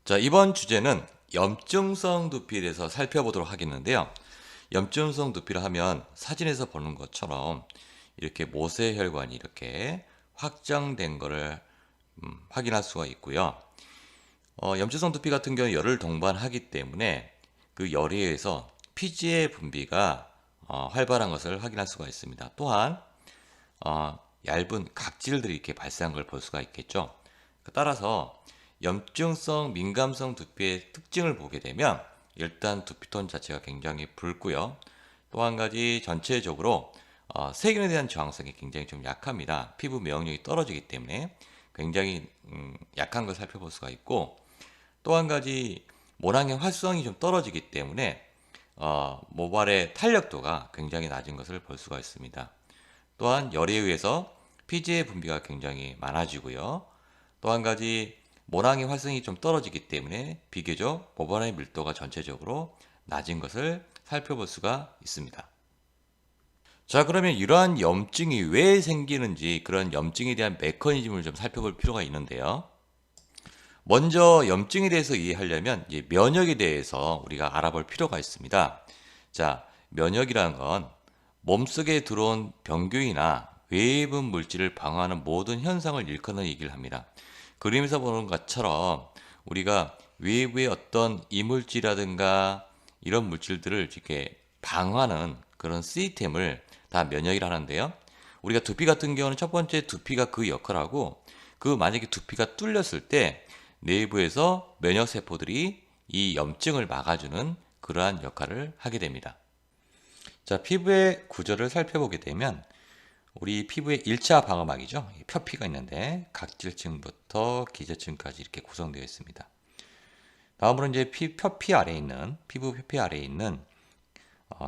자, 이번 주제는 염증성 두피에 대해서 살펴보도록 하겠는데요. 염증성 두피를 하면 사진에서 보는 것처럼 이렇게 모세혈관이 이렇게 확장된 거를 확인할 수가 있고요. 염증성 두피 같은 경우는 열을 동반하기 때문에 그 열에 의해서 피지의 분비가 활발한 것을 확인할 수가 있습니다. 또한 얇은 각질들이 이렇게 발생한 걸 볼 수가 있겠죠. 따라서 염증성 민감성 두피의 특징을 보게 되면 일단 두피톤 자체가 굉장히 붉고요. 또 한 가지 전체적으로 세균에 대한 저항성이 굉장히 좀 약합니다. 피부 면역력이 떨어지기 때문에 굉장히 약한 걸 살펴볼 수가 있고, 또 한 가지 모낭의 활성이 좀 떨어지기 때문에 모발의 탄력도가 굉장히 낮은 것을 볼 수가 있습니다. 또한 열에 의해서 피지의 분비가 굉장히 많아지고요. 또 한 가지 모낭의 활성이 좀 떨어지기 때문에 비교적 모발의 밀도가 전체적으로 낮은 것을 살펴볼 수가 있습니다. 자, 그러면 이러한 염증이 왜 생기는지 그런 염증에 대한 메커니즘을 좀 살펴볼 필요가 있는데요. 먼저 염증에 대해서 이해하려면 이제 면역에 대해서 우리가 알아볼 필요가 있습니다. 자, 면역이라는 건 몸속에 들어온 병균이나 외부 물질을 방어하는 모든 현상을 일컫는 얘기를 합니다. 그림에서 보는 것처럼 우리가 외부의 어떤 이물질이라든가 이런 물질들을 이렇게 방어하는 그런 시스템을 다 면역이라 하는데요. 우리가 두피 같은 경우는 첫 번째 두피가 그 역할을 하고, 만약에 두피가 뚫렸을 때 내부에서 면역 세포들이 이 염증을 막아주는 그러한 역할을 하게 됩니다. 자, 피부의 구조를 살펴보게 되면 우리 피부의 1차 방어막이죠. 표피가 있는데 각질층부터 기저층까지 이렇게 구성되어 있습니다. 다음으로 이제 표피 아래에 있는 피부 표피 아래에 있는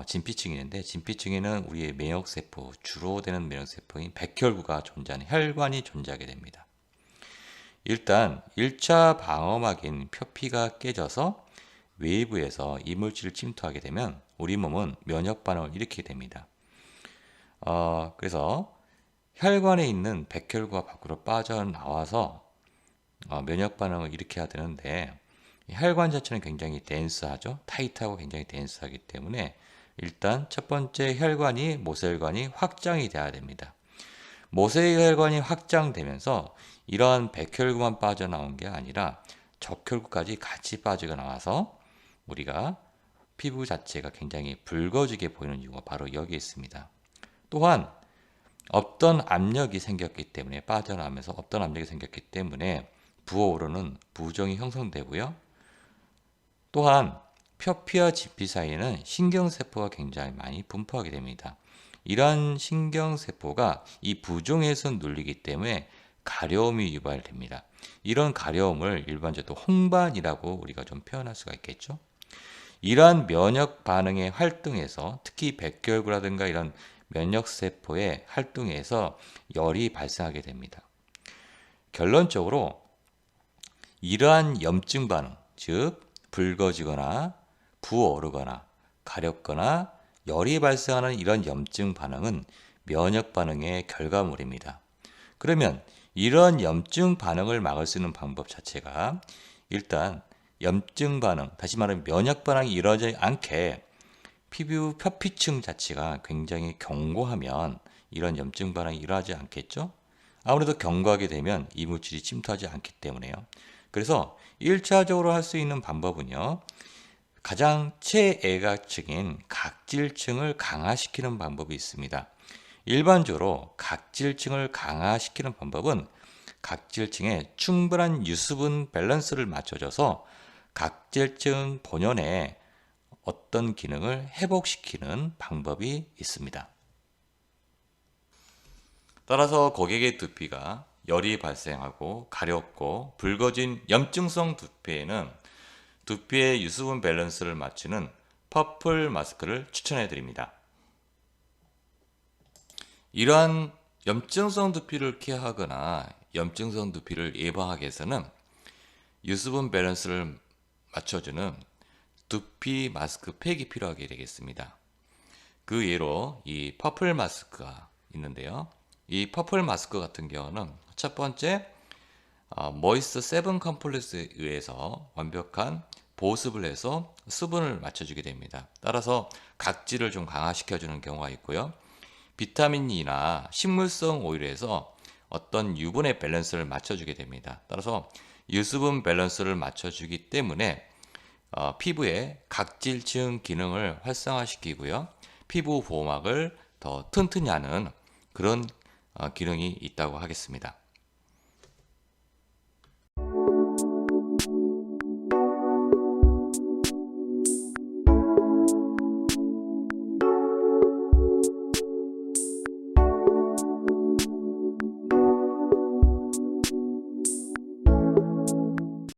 진피층이 있는데, 진피층에는 우리의 면역세포, 주로 되는 면역세포인 백혈구가 존재하는 혈관이 존재하게 됩니다. 일단 1차 방어막인 표피가 깨져서 외부에서 이물질을 침투하게 되면 우리 몸은 면역 반응을 일으키게 됩니다. 그래서 혈관에 있는 백혈구가 밖으로 빠져나와서 면역 반응을 일으켜야 되는데, 혈관 자체는 굉장히 덴스하죠. 타이트하고 굉장히 덴스하기 때문에 일단 첫 번째 혈관이 모세혈관이 확장이 돼야 됩니다. 모세혈관이 확장되면서 이러한 백혈구만 빠져나온 게 아니라 적혈구까지 같이 빠져 나와서 우리가 피부 자체가 굉장히 붉어지게 보이는 이유가 바로 여기에 있습니다. 또한 없던 압력이 생겼기 때문에, 빠져나오면서 없던 압력이 생겼기 때문에 부어오르는 부종이 형성되고요. 또한 표피와 진피 사이에는 신경세포가 굉장히 많이 분포하게 됩니다. 이러한 신경세포가 이 부종에서 눌리기 때문에 가려움이 유발됩니다. 이런 가려움을 일반적으로 홍반이라고 우리가 좀 표현할 수가 있겠죠. 이러한 면역 반응의 활동에서 특히 백혈구라든가 이런 면역세포의 활동에서 열이 발생하게 됩니다. 결론적으로 이러한 염증 반응, 즉 붉어지거나 부어오르거나 가렵거나 열이 발생하는 이런 염증 반응은 면역 반응의 결과물입니다. 그러면 이런 염증 반응을 막을 수 있는 방법 자체가 일단 염증 반응, 다시 말하면 면역 반응이 이루어지지 않게 피부 표피층 자체가 굉장히 견고하면 이런 염증 반응이 일어나지 않겠죠? 아무래도 견고하게 되면 이물질이 침투하지 않기 때문에요. 그래서 1차적으로 할 수 있는 방법은요, 가장 최애각층인 각질층을 강화시키는 방법이 있습니다. 일반적으로 각질층을 강화시키는 방법은 각질층에 충분한 유수분 밸런스를 맞춰줘서 각질층 본연의 어떤 기능을 회복시키는 방법이 있습니다. 따라서 고객의 두피가 열이 발생하고 가렵고 붉어진 염증성 두피에는 두피의 유수분 밸런스를 맞추는 퍼플 마스크를 추천해 드립니다. 이러한 염증성 두피를 케어하거나 염증성 두피를 예방하기 위해서는 유수분 밸런스를 맞춰주는 두피 마스크 팩이 필요하게 되겠습니다. 그 예로 이 퍼플 마스크가 있는데요. 이 퍼플 마스크 같은 경우는 첫 번째 모이스트 7 컴플렉스에 의해서 완벽한 보습을 해서 수분을 맞춰주게 됩니다. 따라서 각질을 좀 강화시켜주는 경우가 있고요. 비타민 E나 식물성 오일에서 어떤 유분의 밸런스를 맞춰주게 됩니다. 따라서 유수분 밸런스를 맞춰주기 때문에 피부의 각질 증 기능을 활성화시키고요. 피부 보호막을 더 튼튼히 하는 그런 기능이 있다고 하겠습니다.